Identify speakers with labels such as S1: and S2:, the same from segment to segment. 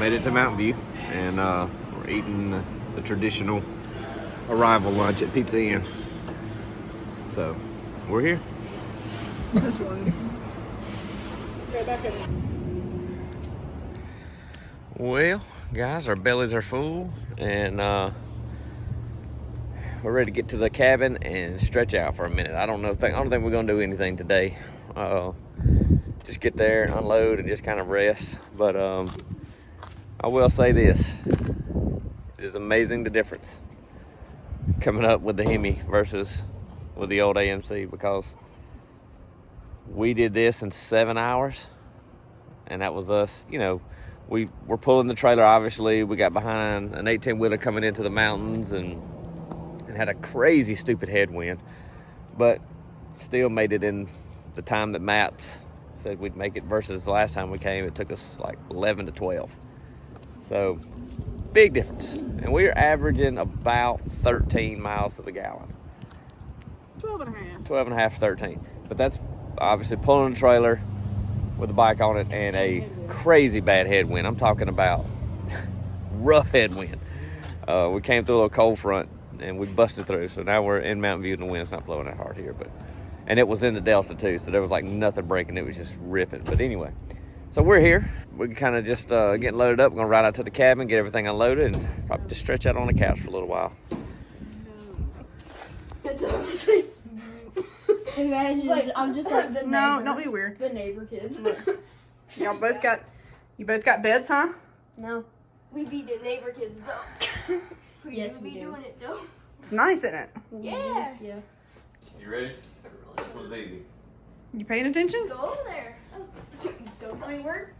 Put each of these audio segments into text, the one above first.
S1: made it to Mountain View, and we're eating the traditional arrival lunch at Pizza Inn. So, we're here.
S2: This one. Go back in.
S1: Well, guys, our bellies are full, and we're ready to get to the cabin and stretch out for a minute. I don't think we're gonna do anything today. Just get there and unload and just kind of rest. But I will say this: it is amazing the difference coming up with the HEMI versus with the old AMC, because we did this in 7 hours, and that was us. You know, we were pulling the trailer. Obviously, we got behind an 18-wheeler coming into the mountains and had a crazy stupid headwind, but still made it in the time that maps said we'd make it, versus the last time we came it took us like 11 to 12. So big difference, and we're averaging about 13 miles to the gallon.
S2: 12 and a half.
S1: 12 and a half to 13, but that's obviously pulling a trailer with a bike on it and a crazy bad headwind. I'm talking about rough headwind. We came through a little cold front and we busted through. So now we're in Mountain View and the wind's not blowing that hard here, and it was in the Delta too. So there was like nothing breaking. It was just ripping. But anyway, so we're here. We're kind of just getting loaded up. We're gonna ride out to the cabin, get everything unloaded, and probably just stretch out on the couch for a little while.
S3: Imagine, like, I'm just like the
S2: No,
S3: neighbors,
S2: don't be weird.
S3: The neighbor kids.
S2: You both got beds, huh?
S3: No, we be the neighbor kids though. Yes, we be doing it though.
S2: It's nice, isn't it?
S3: Yeah.
S1: You ready? This one's easy.
S2: You paying attention?
S3: Go over there. Oh. Don't tell me where.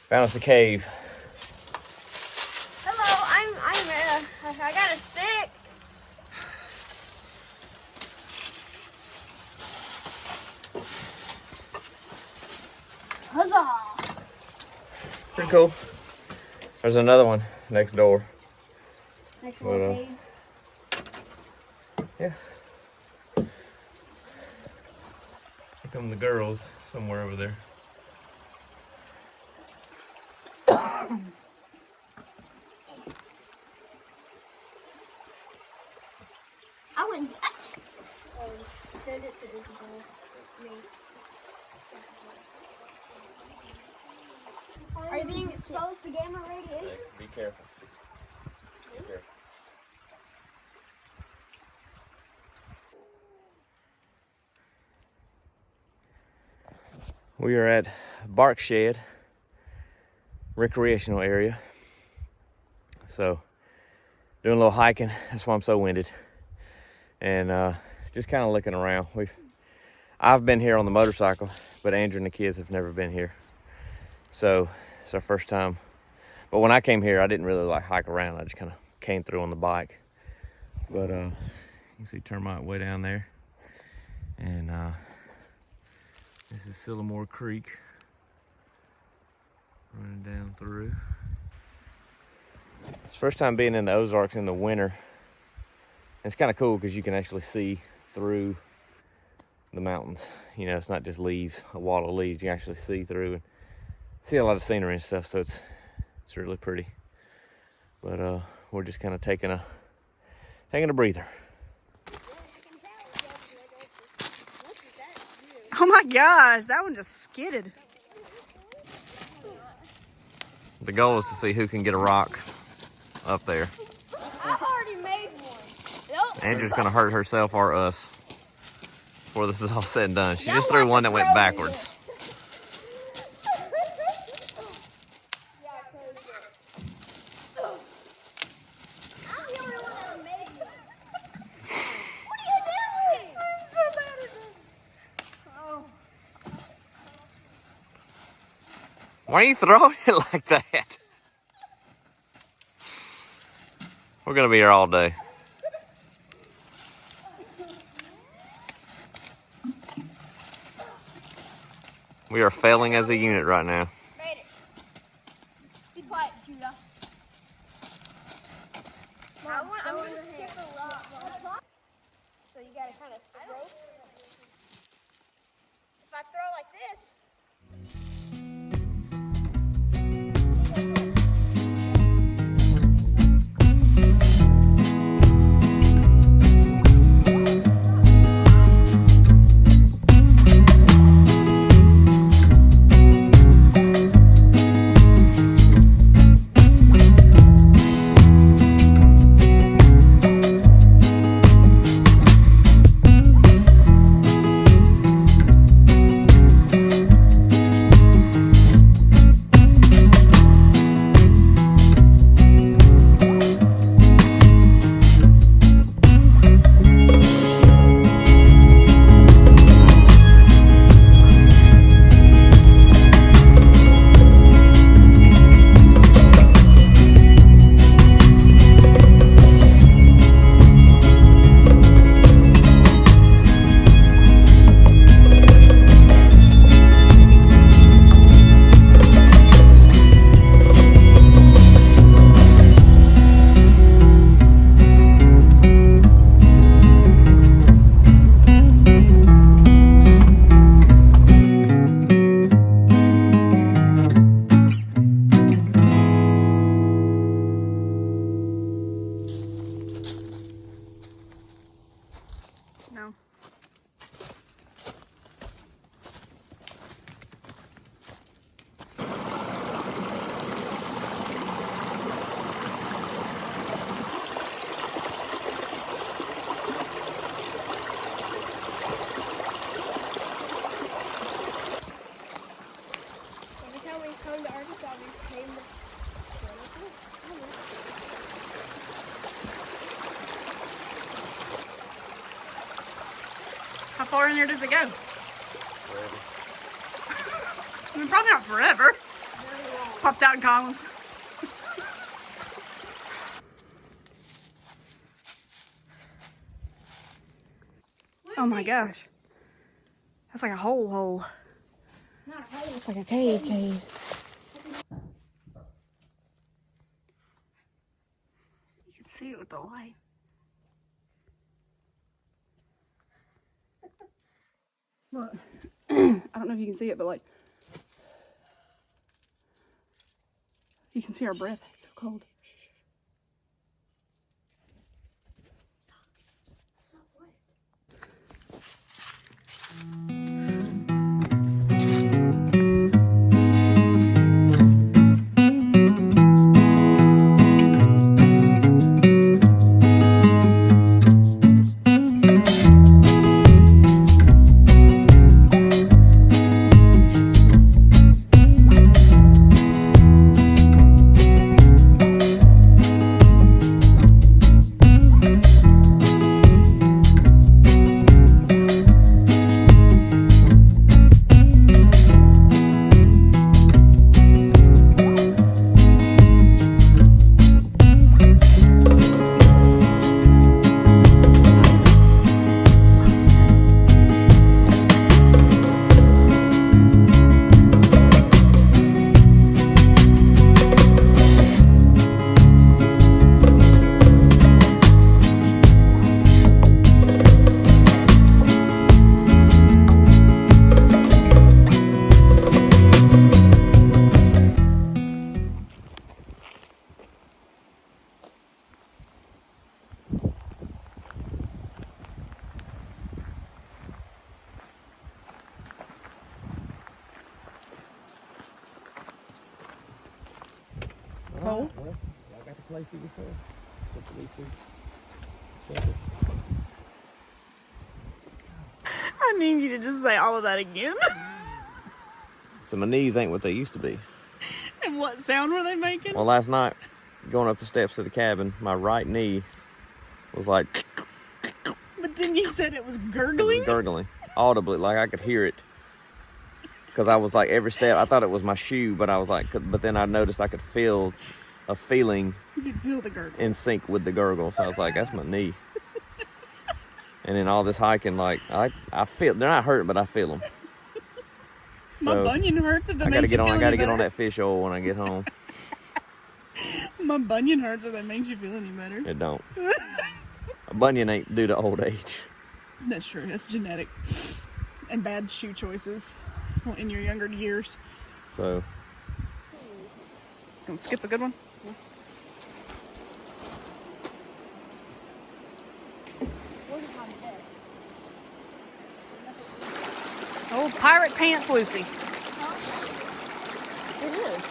S1: Found us a cave.
S3: Hello, I got a stick. Huzzah!
S1: Pretty cool. There's another one next door.
S3: Next one, cave.
S1: Yeah. Here come the girls somewhere over there.
S3: I wouldn't send it to Isabel. Are you being exposed to gamma radiation?
S1: Be careful. Be careful. We are at Bark Shed recreational area. So doing a little hiking. That's why I'm so winded. And just kind of looking around. I've been here on the motorcycle, but Andrew and the kids have never been here. So it's our first time. But when I came here, I didn't really like hike around. I just kind of came through on the bike. But you can see termite way down there. And this is Sillamore Creek running down through. It's first time being in the Ozarks in the winter. It's kind of cool because you can actually see through the mountains. You know, it's not just leaves, a wall of leaves. You can actually see through and see a lot of scenery and stuff. So it's really pretty. But we're just kind of taking a breather.
S2: Oh my gosh, that one just skidded.
S1: The goal is to see who can get a rock up there.
S3: I already made one. Nope.
S1: Andrew's gonna hurt herself or us before this is all said and done. She just threw one that went backwards. Why are you throwing it like that? We're gonna be here all day. We are failing as a unit right now.
S3: Made it. Be quiet, Judah. I'm gonna skip a rock. So you gotta kind of throw. If I throw like this.
S2: No.
S3: Every time we come to Arkansas, we came to.
S2: How far in there does it go? I mean, probably not forever. Pops out in Collins. Oh my gosh. That's like a hole.
S3: Not a hole.
S2: It's like a cave. You can see it with the light. Look. don't know if you can see it, but like, you can see our breath. It's so cold. Cold?
S1: Well, I got to play through before. Except for these two.
S2: I need you to just say all of that again.
S1: So my knees ain't what they used to be.
S2: And what sound were they making?
S1: Well, last night, going up the steps to the cabin, my right knee was like
S2: But then you said it was gurgling?
S1: gurgling audibly, like I could hear it. Because I was like, every step, I thought it was my shoe, but I was like, but then I noticed I could feel a feeling
S2: You could feel the gurgle.
S1: in sync with the gurgle. So I was like, that's my knee. And then all this hiking, like, I feel, they're not hurting, but I feel them.
S2: My
S1: So,
S2: bunion hurts if that
S1: I gotta
S2: makes you
S1: get on.
S2: feel
S1: I gotta
S2: any
S1: get on
S2: better.
S1: that fish oil when I get home.
S2: My bunion hurts if that makes you feel any better.
S1: It don't. A bunion ain't due to old age.
S2: That's true. That's genetic. And bad shoe choices in your younger years.
S1: So
S2: Gonna skip a good one? Oh, pirate pants, Lucy. It is.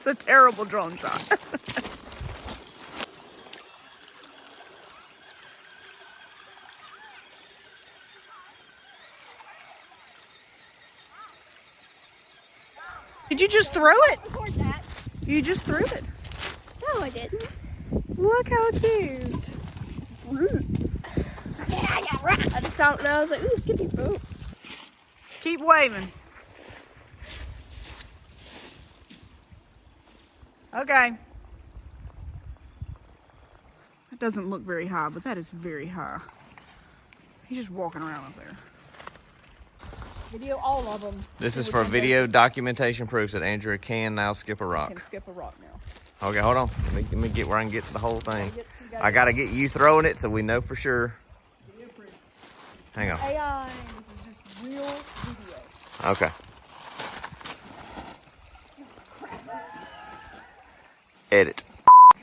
S2: That's a terrible drone shot. Did you just throw it?
S3: Record that.
S2: You just threw it.
S3: No, I didn't.
S2: Look how cute.
S3: I got rocks. I just saw it and I was like, ooh, Skippy boat.
S2: Keep waving. Okay. That doesn't look very high, but that is very high. He's just walking around up there. Video all of them.
S1: This is for video documentation proof that Andrea can now skip a rock.
S2: Can skip a rock now.
S1: Okay, hold on. Let me get where I can get to the whole thing. I gotta get you throwing it so we know for sure. Hang on.
S2: AI. This is just real video.
S1: Okay. Edit.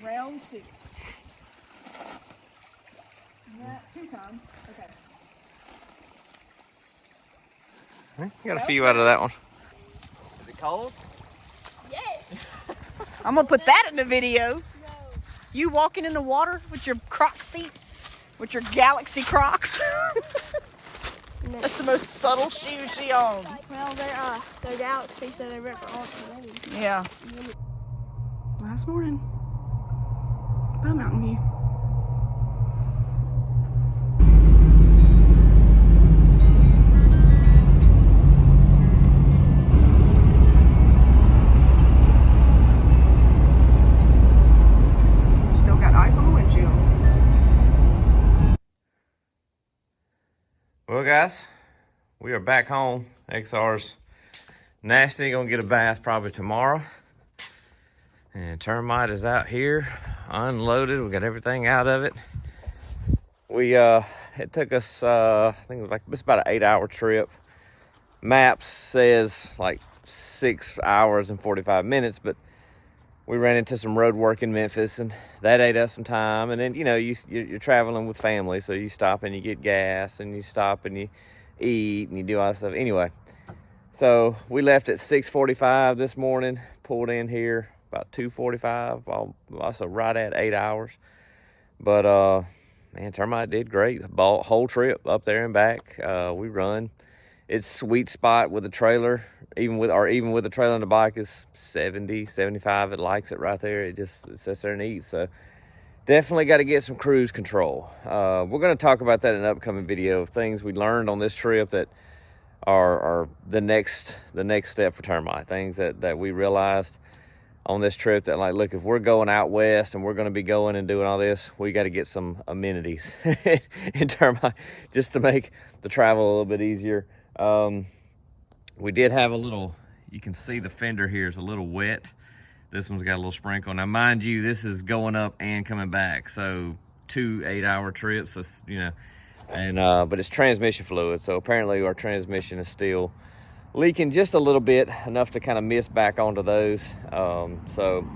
S2: Round 2. Yeah, 2 times. Okay.
S1: You got a few out of that one. Is it cold?
S3: Yes.
S2: I'm gonna put that in the video.
S3: No.
S2: You walking in the water with your croc feet, with your Galaxy Crocs.
S3: No.
S2: That's the most subtle shoe she owns.
S3: Well, they're Galaxy, so they're meant for all terrain.
S2: Yeah. Last morning. By Mountain View. Still got ice on the windshield.
S1: Well, guys, we are back home. XR's nasty. Gonna get a bath probably tomorrow. And Termite is out here, unloaded. We got everything out of it. It took us, I think it was like, it's about an 8-hour trip. Maps says like 6 hours and 45 minutes, but we ran into some road work in Memphis, and that ate us some time. And then, you know, you're traveling with family, so you stop and you get gas, and you stop and you eat, and you do all that stuff. Anyway, so we left at 6:45 this morning, pulled in here about 2:45, also right at 8 hours. But man, Termite did great. The whole trip up there and back. We run. Its sweet spot with the trailer, even with the trailer and the bike, is 70, 75. It likes it right there. It sits there and eats. So definitely got to get some cruise control. We're going to talk about that in an upcoming video of things we learned on this trip that are the next step for Termite. Things that we realized on this trip that, like, look, if we're going out west and we're going to be going and doing all this, we got to get some amenities in Termite just to make the travel a little bit easier. We did have a little, you can see the fender here is a little wet. This one's got a little sprinkle. Now, mind you, this is going up and coming back, so 2 8-hour trips, so, you know, and but it's transmission fluid, so apparently our transmission is still leaking just a little bit, enough to kind of miss back onto those. So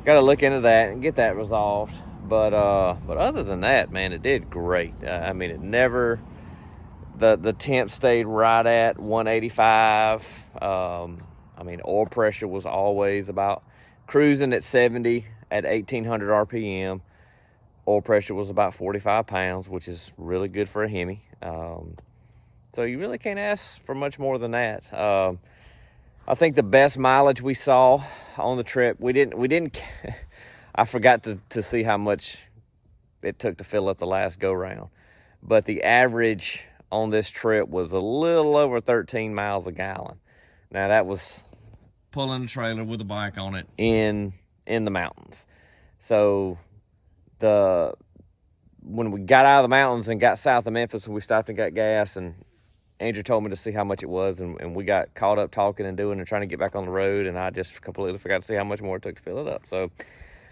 S1: got to look into that and get that resolved. But other than that, man, it did great. I mean, it never, the temp stayed right at 185. I mean, oil pressure was always about cruising at 70 at 1800 RPM. Oil pressure was about 45 pounds, which is really good for a HEMI. So you really can't ask for much more than that. I think the best mileage we saw on the trip, we didn't, I forgot to see how much it took to fill up the last go round. But the average on this trip was a little over 13 miles a gallon. Now that was pulling a trailer with a bike on it in the mountains. So when we got out of the mountains and got south of Memphis, we stopped and got gas, and Andrew told me to see how much it was, and we got caught up talking and doing and trying to get back on the road, and I just completely forgot to see how much more it took to fill it up. So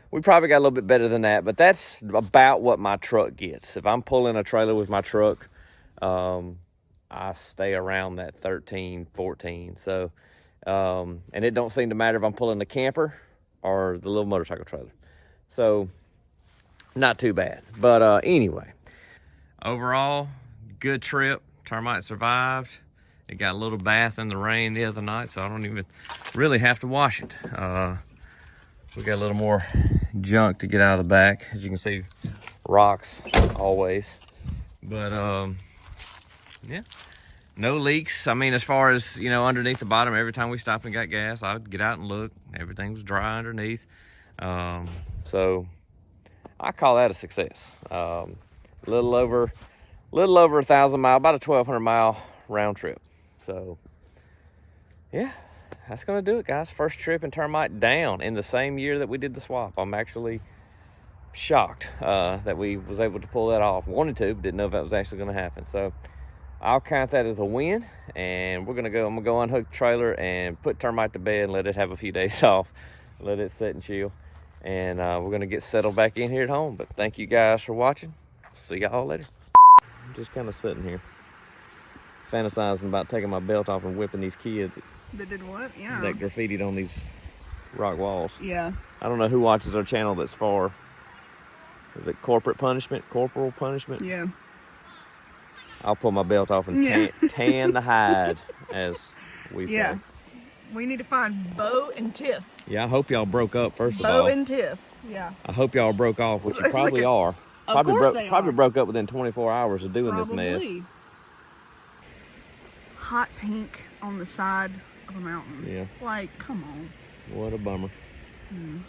S1: we probably got a little bit better than that, but that's about what my truck gets. If I'm pulling a trailer with my truck, I stay around that 13, 14. So, and it don't seem to matter if I'm pulling the camper or the little motorcycle trailer. So not too bad. But anyway, overall, good trip. Termite survived. It got a little bath in the rain the other night, so I don't even really have to wash it. We got a little more junk to get out of the back. As you can see, rocks always. But yeah, no leaks. I mean, as far as, you know, underneath the bottom, every time we stopped and got gas, I would get out and look. Everything was dry underneath. So I call that a success. A little over 1,000 mile, about a 1,200 mile round trip. So yeah, that's gonna do it, guys. First trip in termite down in the same year that we did the swap. I'm actually shocked that we was able to pull that off. Wanted to, but didn't know if that was actually gonna happen. So I'll count that as a win, and I'm gonna go unhook the trailer and put termite to bed and let it have a few days off, let it sit and chill. And we're gonna get settled back in here at home. But thank you guys for watching. See y'all later. I'm just kind of sitting here fantasizing about taking my belt off and whipping these kids
S2: That did what? Yeah.
S1: that graffitied on these rock walls.
S2: Yeah.
S1: I don't know who watches our channel that's for. Is it corporal punishment?
S2: Yeah.
S1: I'll pull my belt off and tan the hide, as we say.
S2: Yeah. We need to find Bo and Tiff.
S1: Yeah, I hope y'all broke up, first of all.
S2: Bo and Tiff. Yeah.
S1: I hope y'all broke off, which you probably are.
S2: Of course they
S1: Probably
S2: are.
S1: broke up within 24 hours of doing this mess.
S2: Probably. Hot pink on the side of a mountain.
S1: Yeah.
S2: Like, come on.
S1: What a bummer.
S2: Mm.